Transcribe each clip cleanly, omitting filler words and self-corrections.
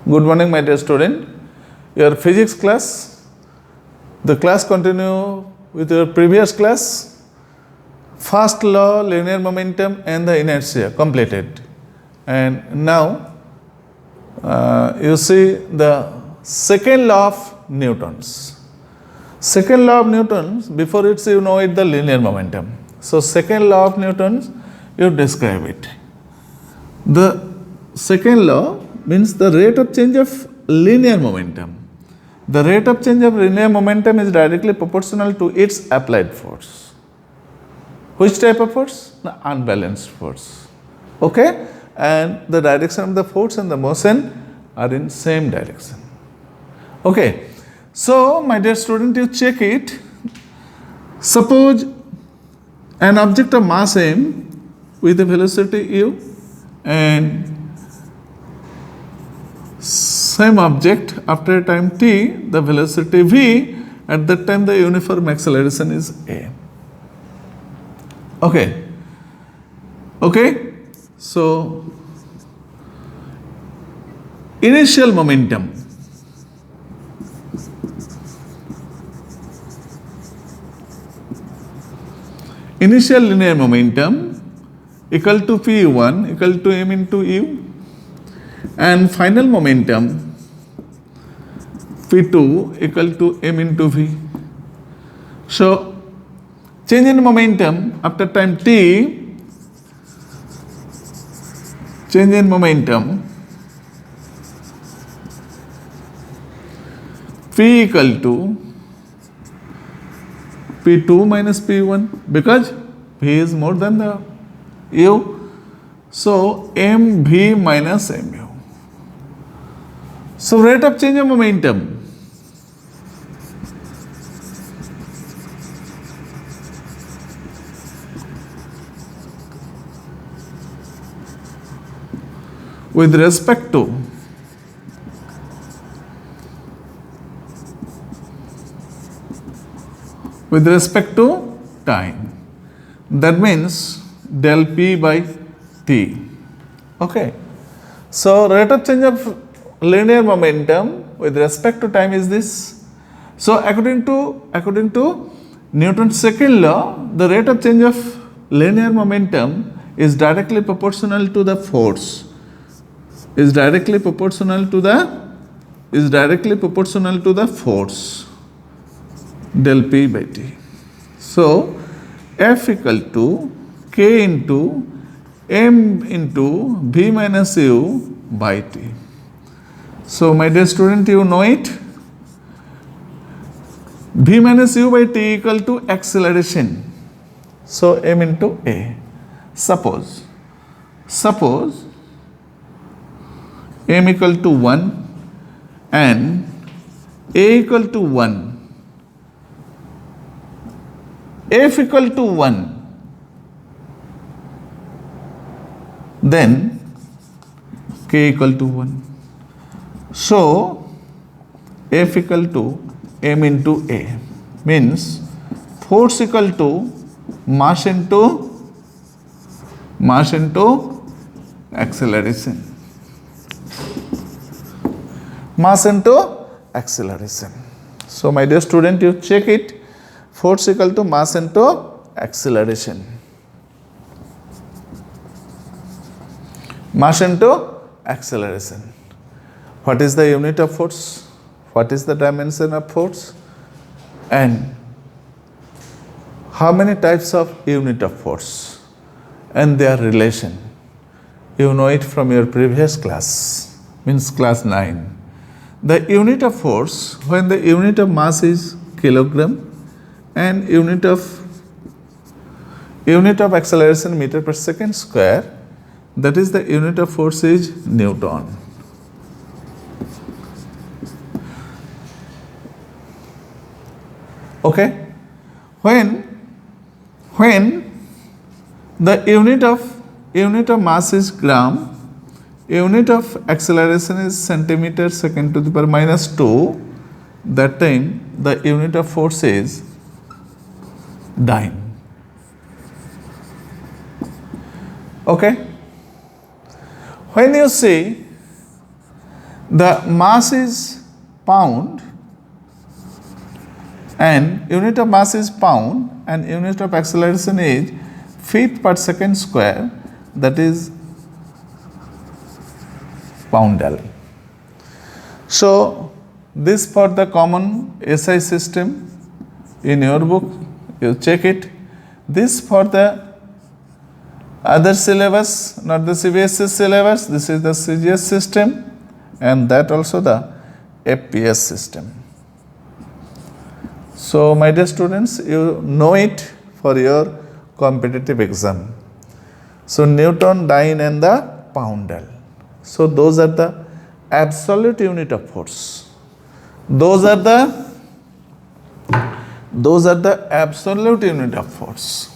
Good morning, my dear student. Your physics class. The class continue with your previous class. First law, linear momentum, and the inertia completed. And now you see the second law of Newton's. Second law of Newton's. Before it's you know it the linear momentum. So second law of Newton's, you describe it. The second law means the rate of change of linear momentum. The rate of change of linear momentum is directly proportional to its applied force. Which type of force? The unbalanced force. Okay? And the direction of the force and the motion are in same direction. Okay. So, my dear student, you check it. Suppose an object of mass m with a velocity u and same object after a time t, the velocity v, at that time the uniform acceleration is a. Okay. Okay. So, initial momentum. Initial linear momentum equal to p1 equal to m into u, and final momentum p2 equal to m into v. So, change in momentum after time t, change in momentum p equal to p2 minus p1 because v is more than the u. So, mv minus mu. So, rate of change of momentum with respect to time. That means del p by t. Okay. So, rate of change of linear momentum with respect to time is this. So, according to Newton's second law, the rate of change of linear momentum is directly proportional to the force. Is directly proportional to the force del p by t. So, F equal to k into m into v minus u by t. So, my dear student, you know it. V minus u by t equal to acceleration. So, m into a. Suppose m equal to 1 and a equal to 1. F equal to 1, then k equal to 1. So, F equal to m into a means force equal to mass into acceleration. Mass into acceleration. So, my dear student, you check it. Force equal to mass into acceleration. Mass into acceleration. What is the unit of force? What is the dimension of force? And how many types of unit of force? And their relation. You know it from your previous class, means class 9. The unit of force, when the unit of mass is kilogram, and unit of acceleration meter per second square, that is the unit of force is Newton. Okay. When the unit of mass is gram, unit of acceleration is centimeter second to the power minus 2, that time the unit of force is dyne. Okay. When you see The mass is pound and unit of mass is pound and unit of acceleration is feet per second square, that is poundal. So this for the common SI system in your book, you check it. This for the other syllabus, not the CBSE syllabus, this is the CGS system and that also the FPS system. So my dear students, you know it for your competitive exam. So Newton, Dyne and the poundal. So those are the absolute unit of force. Those are the absolute unit of force.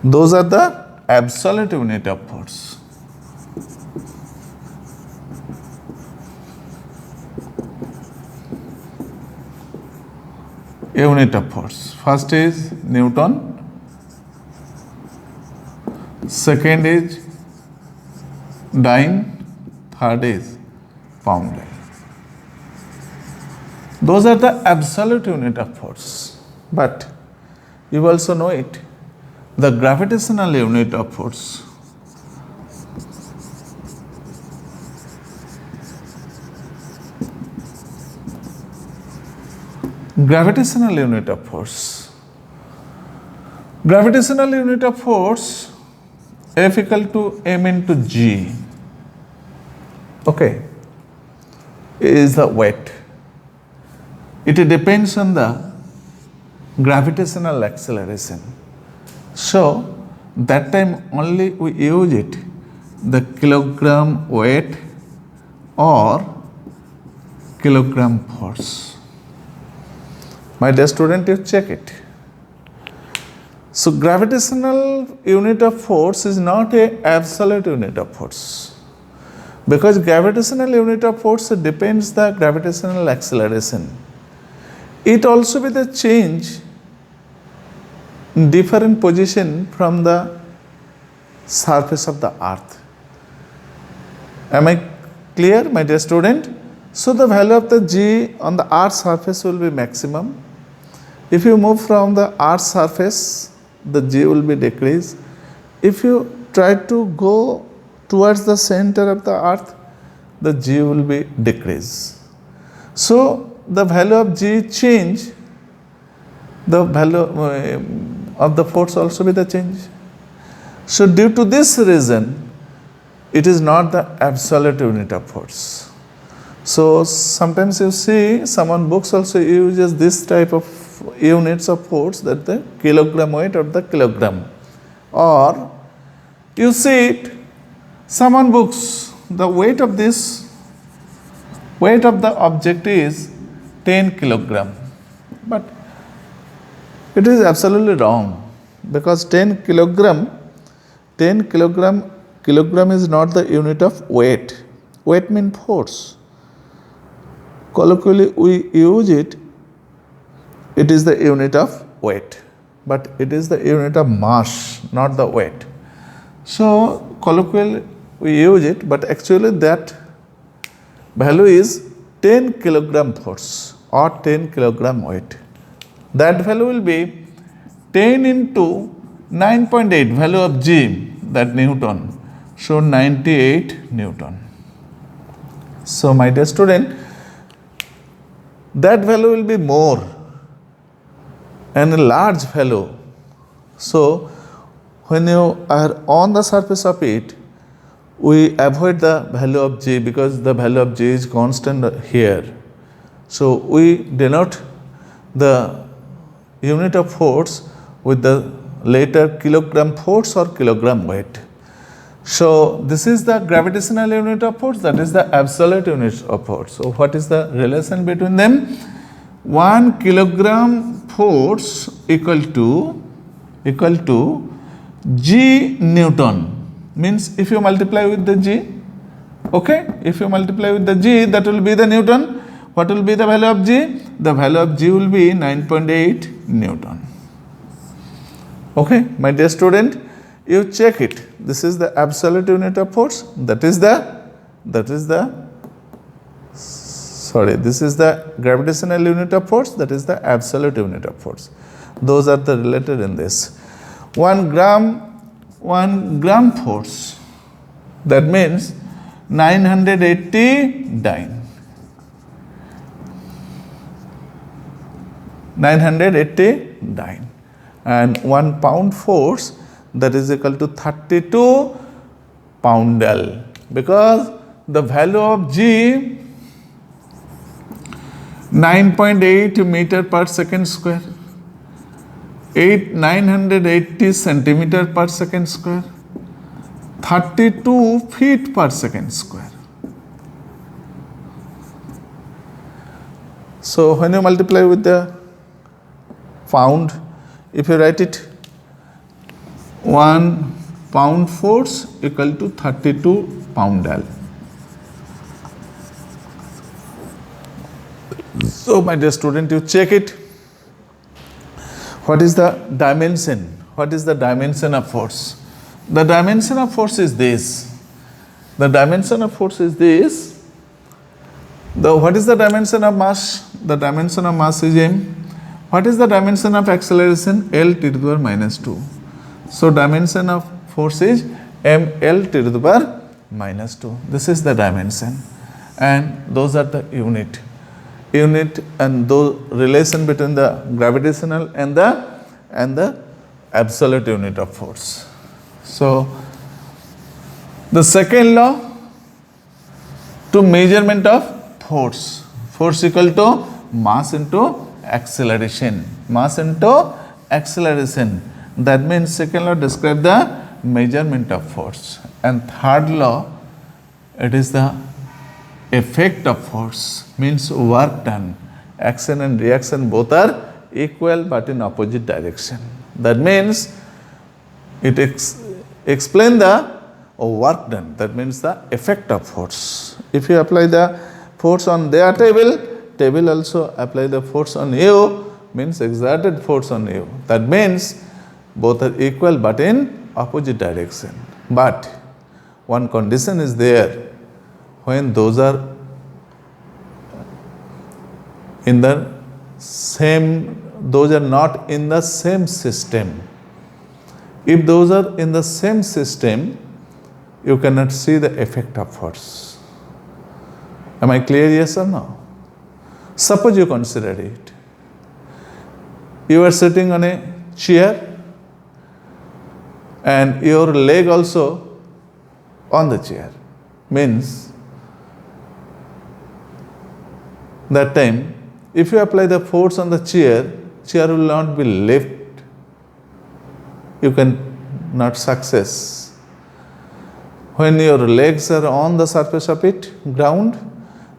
Those are the absolute unit of force. Unit of force. First is Newton, second is Dyne, third is poundal. Those are the absolute unit of force. But you also know it, the gravitational unit of force. Gravitational unit of force. Gravitational unit of force, F equal to m into g. Okay, is the weight. It depends on the gravitational acceleration. So that time only we use it, the kilogram weight or kilogram force. My dear student, you check it. So gravitational unit of force is not a absolute unit of force, because gravitational unit of force depends the gravitational acceleration. It also with the change in different position from the surface of the earth. Am I clear, my dear student? So the value of the g on the earth's surface will be maximum. If you move from the earth's surface, the g will be decreased. If you try to go towards the center of the earth, the g will be decreased. So the value of g change, the value of the force also be the change. So due to this reason, it is not the absolute unit of force. So sometimes you see someone books also uses this type of units of force, that the kilogram weight or the kilogram, or you see it, someone books the weight of this, weight of the object is 10 kilogram, but it is absolutely wrong, because 10 kilogram is not the unit of weight. Weight means force. Colloquially we use it, it is the unit of weight, but it is the unit of mass, not the weight. So colloquially we use it, but actually that value is 10 kilogram force or 10 kilogram weight. That value will be 10 into 9.8 value of g, that Newton. So 98 Newton. So my dear student, that value will be more and a large value. So when you are on the surface of it, we avoid the value of g, because the value of g is constant here. So we denote the unit of force with the letter kilogram force or kilogram weight. So this is the gravitational unit of force, that is the absolute unit of force. So what is the relation between them? 1 kilogram force equal to g Newton. Means if you multiply with the g, okay, if you multiply with the g, that will be the Newton. What will be the value of g? The value of g will be 9.8 Newton. Okay, my dear student, you check it. This is the absolute unit of force. This is the gravitational unit of force. That is the absolute unit of force. Those are the related in this. 1 gram force. That means 980 dyne. 980 dyne. And 1 pound force, that is equal to 32 poundal, because the value of G 9.8 meter per second square, 980 centimeter per second square, 32 feet per second square. So when you multiply with the pound, if you write it, 1 pound force equal to 32 poundal. So my dear student, you check it. What is the dimension? What is the dimension of force? The dimension of force is this. The dimension of force is this. What is the dimension of mass? The dimension of mass is m. What is the dimension of acceleration? L t to the power minus 2. So dimension of force is m L t to the power minus 2. This is the dimension, and those are the unit and the relation between the gravitational and the absolute unit of force. So the second law, to measurement of force equal to mass into acceleration. That means second law describe the measurement of force, and third law, it is the effect of force, means work done. Action and reaction both are equal but in opposite direction. That means it explain the work done. That means the effect of force. If you apply the force on their table also apply the force on you, means exerted force on you. That means both are equal but in opposite direction. But one condition is there, when those are in the same, those are not in the same system. If those are in the same system, you cannot see the effect of force. Am I clear, yes or no? Suppose you consider it. You are sitting on a chair and your leg also on the chair. Means that time, if you apply the force on the chair will not be lift. You can not success. When your legs are on the surface of it, ground,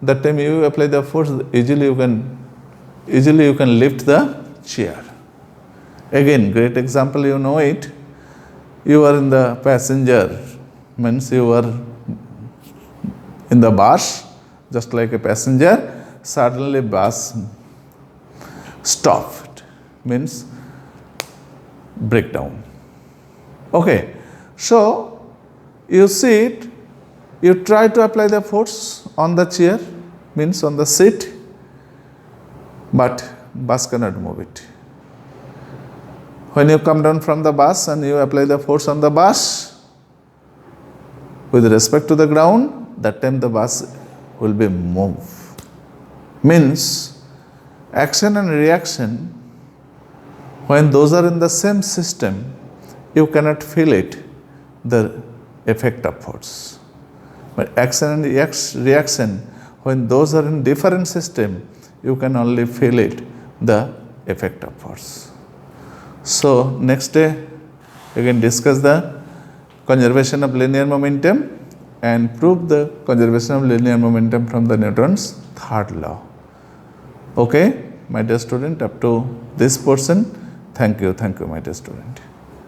that time you apply the force, easily you can lift the chair. Again, great example, you know it. You are in the passenger, means you are in the bus, just like a passenger. Suddenly bus stopped, means breakdown. Okay, so you see it, you try to apply the force on the chair, means on the seat, but bus cannot move it. When you come down from the bus and you apply the force on the bus with respect to the ground, that time the bus will be moved. Means action and reaction, when those are in the same system, you cannot feel it, the effect of force. But action and reaction, when those are in different system, you can only feel it, the effect of force. So next day you can discuss the conservation of linear momentum and prove the conservation of linear momentum from the Newton's third law. Okay, my dear student, up to this portion, thank you, my dear student.